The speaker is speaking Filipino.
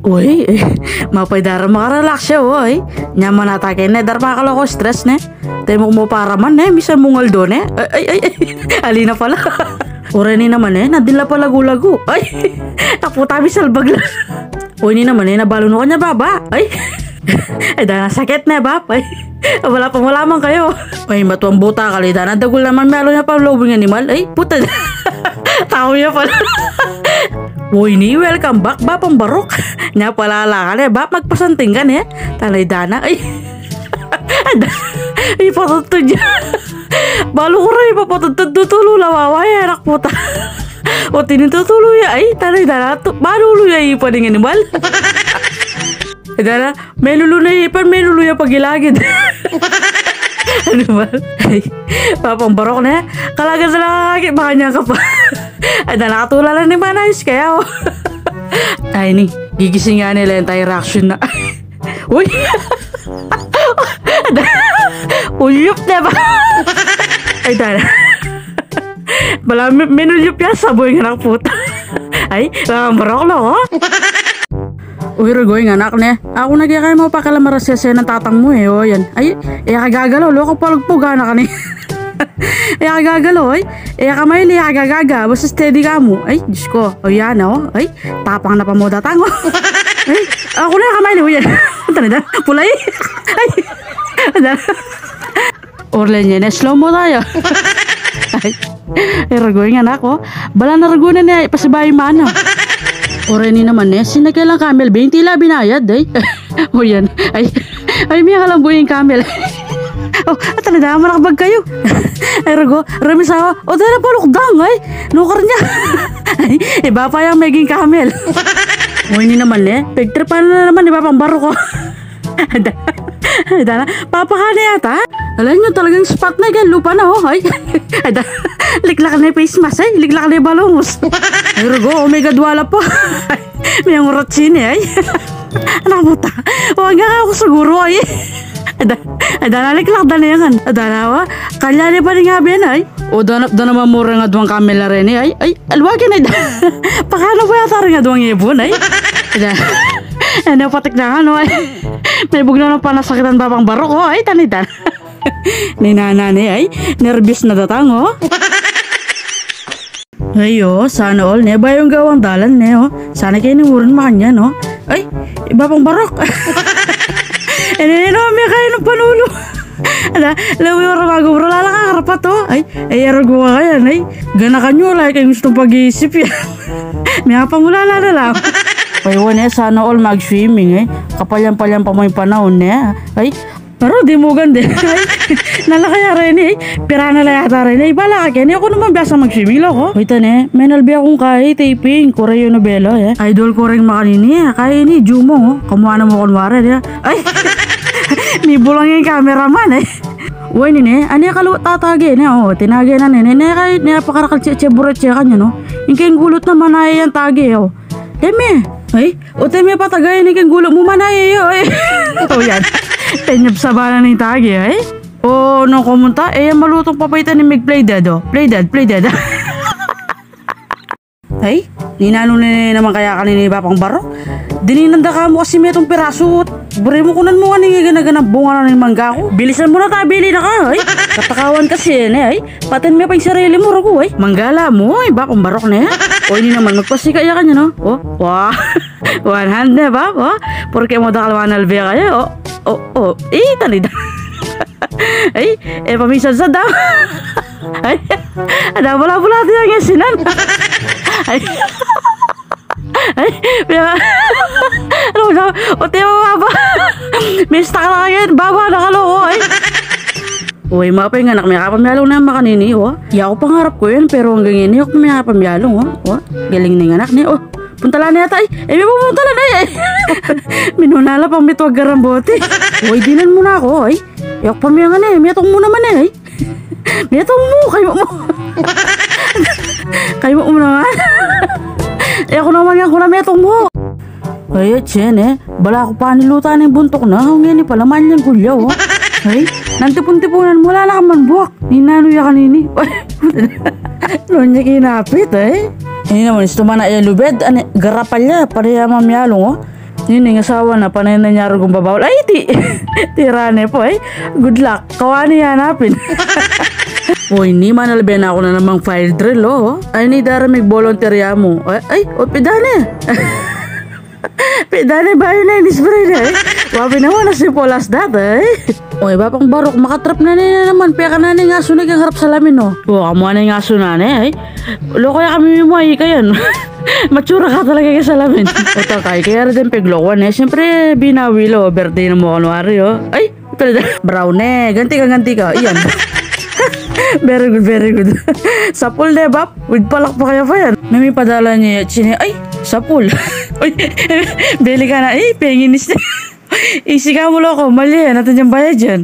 Uy, mapay dara makarelax siya, uy. Nyaman atake ne, dar makaloko stress ne. Tayo mo para man ne, misa mungal doon ne. Ay, alina pala. Ore ni naman eh, nadila pa lagu-lagu. Ay, naputa misal bagla. Uy ni naman eh, nabalo kanya baba. Ay, dana sakit na bab. Ay, wala pang malaman kayo. Ay, matuang buta kalita. Nadagul naman malo niya pa lobing animal. Ay, puta. Tao niya pala. Uy ni, welcome back, Bapang Barok. Nya palala ka na, Bap, magpasanting ka na. Talay dana, ay. Ay, patutod niya. Balo ko rin, papatutod, tutulo, lawaway, anak puta. O tinututulo niya, ay, talay dana, malulo niya ipan ng animal. Dana, may lulo na ipan, may lulo niya pagilagid. Ano ba? Ay, Papang Barok na, kalagan sa nakakakit, baka niya ka pa. Ay, nakatulala ni Manayos kaya, oh. Ay, ni, gigising nga nila yung reaction na. Uy! Ulyup na ba? Ay, dala. Bala, menulyup yan, saboy nga ng puta. Ay, Barok lang, oh. Uy, Rigoy, anak ne. Ako nagyakay mo pa kalamaras ng tatang mo eh. O, yan. Ay, kagagalaw. Loko palagpuga na ka ni. Kagagalaw, ay. Kamayli, kagagaga. Basta steady ka mo. Ay, Diyos ko. O, yan, o. Ay, tapang na pa mo datang, o. Ay, ako na kamayli. O, yan. Tanda, pulay. Ay, Orlen yan, slow mo tayo. Ay, Rigoy, anak, o. Bala na Rigoy na niya, ipasibay mana. Ore ni naman eh, sinagay lang camel, 20 la binayad eh. O yan, ay miya ka lang buhay yung camel. Oh, talaga manakabag kayo. Ay rago, ramisawa, o dahil pa lukdang ay, nukar niya. Ay, iba pa yung maging camel. O ni naman eh, pagtripan na naman, iba pang baro ko. Ay, dana, papakana yata. Alam nyo talagang spot na yan, lupa na oh. Ay, liklak na yung face mask ay, liklak na yung balongos. Ay, Rago, omega duwala po. May ang urat sini ay. Anak mo ta, huwag nga ako siguro ay. Dana, liklak na yan. Dana, wa, kalyari pa rin nga bin ay. O, danap na naman mura nga duwang kamela rin ay. Ay, alwagin ay. Pakano ba yata rin nga duwang ibon ay. Ano, patik na nga no ay. May bugna na pa nasakitan Bapang Barok oh. Ay, tanitan. Ni nanane ay, nervous na datang oh. Ay oh, sana all ne, ba yung gawang dalan ne oh. Sana kayo nimuran makanya no. Ay, Bapang Barok. Ano, may kayo ng panulo. Ada, lawi yung ramago bro, lalakarapat oh. Ay, arago ka yan ay. Gana ka nyo, like ay gustong pag-iisip yan. May pangulala na lang. Ay, wane, sana all mag-swimming eh. Kapalyan-palyan pa mo yung panahon eh. Ay, pero di mo ganda. Ay, nalakaya rin eh. Pira na layata rin eh. Bala ka ken. Ako naman biasa mag-swimming lang oh. Wait ne, may nalbi akong kaya taping. Koreyo nobela eh. Idol ko rin makanini eh. Kaya ni Jumo oh. Kamuha na mo kunwari eh. Ay, nibulang yung cameraman eh. Uy nini, ani kaluwat tatagi niya oh. Tinagi na nini. Kaya niya pakarakal cheburet siya kanya no. Yung kayong gulot naman ay yan tagi oh. Deme. Ay, o teme patagay ni kang gulot mo manay yo eh. O yan. Tenyab sa bana ni tagi eh. O no kumunta eh malutong papaitan ni Mig play dead oh. Play dead. Ay, ninano na naman kaya kanini Bapang Barok. Dininanda ka mo kasi may itong piraso. Bure mo kunan mo kaning ginaganap bunga na ng mangga ko. Bilisan mo na tayo, bili na ka. Ay, katakawan kasi yan eh. Patin mo pa yung sarili mo rago eh. Manggala mo ay Bapang Barok na yan. O hindi naman magpasika ya kanya no. Oh, wow. One hand na ba? Oh, porque mo dakalwan albe kaya. Oh. Tanida. Ay, pamisan sa daw. Ay, ada bola-bola dia ngesinan. Ay. Ano, o tiyo baba. Mista ka lang baba nakalo ay. Uy, mapay nga anak, may kapamyalong na makanini, oh. Iya ko pangarap ko yun, pero hanggang ini ako may kapamyalong, oh. Galing na yung anak niya, oh. Puntala na yata, may pupuntala na eh. Minunala pang mitwag garambote. Uy, dinan mo na ako, ay. Iyok pamyangan eh, miyatong mo naman eh. Miyatong mo, kayo mo. Kayo mo naman. Ako naman yan, kuna miyatong mo. Ay, Chen eh, bala ko pa nilutan ng buntok na, hanggang palaman niyang gulyaw, oh. Ay, nantipon-tipunan mo, wala na ka man buwak. Ninano ya kanini. Noon niya kinapit eh. Ini naman, ito man na ilubed. Garapal niya, pareha mamyalong oh. Yun yung asawa na panay na niya kung babawal. Ay, tirane po eh. Good luck. Kawani hanapin. Uy, ni manalben ako na namang fire drill, oh. Ay, ni dara may volunteer mo. Ay, pidane. Pidane ba yun na spray na eh. Wabi naman na si Polas dati eh. Uy, bapang barok, makatrap na nila naman. Pia ka na ni nga sunay kang harap sa lamin, oh. Kamu na nga sunane eh. Loko ya kami mo ay kayan. Matsura ka talaga kay salamin. Ito kaya rin peglokan eh. Siyempre, binawilo. Birthday na mo kanwari, oh. Ay, brown eh. Ganti ka. Iyan. Very good. Sapul na bap. With palak pa kaya pa yan. Nami padala niya chine. Ay, sapul. Uy, beli ka na. Penginis na. Isi ka mo loko. Mali yan. Natin yung bayad dyan.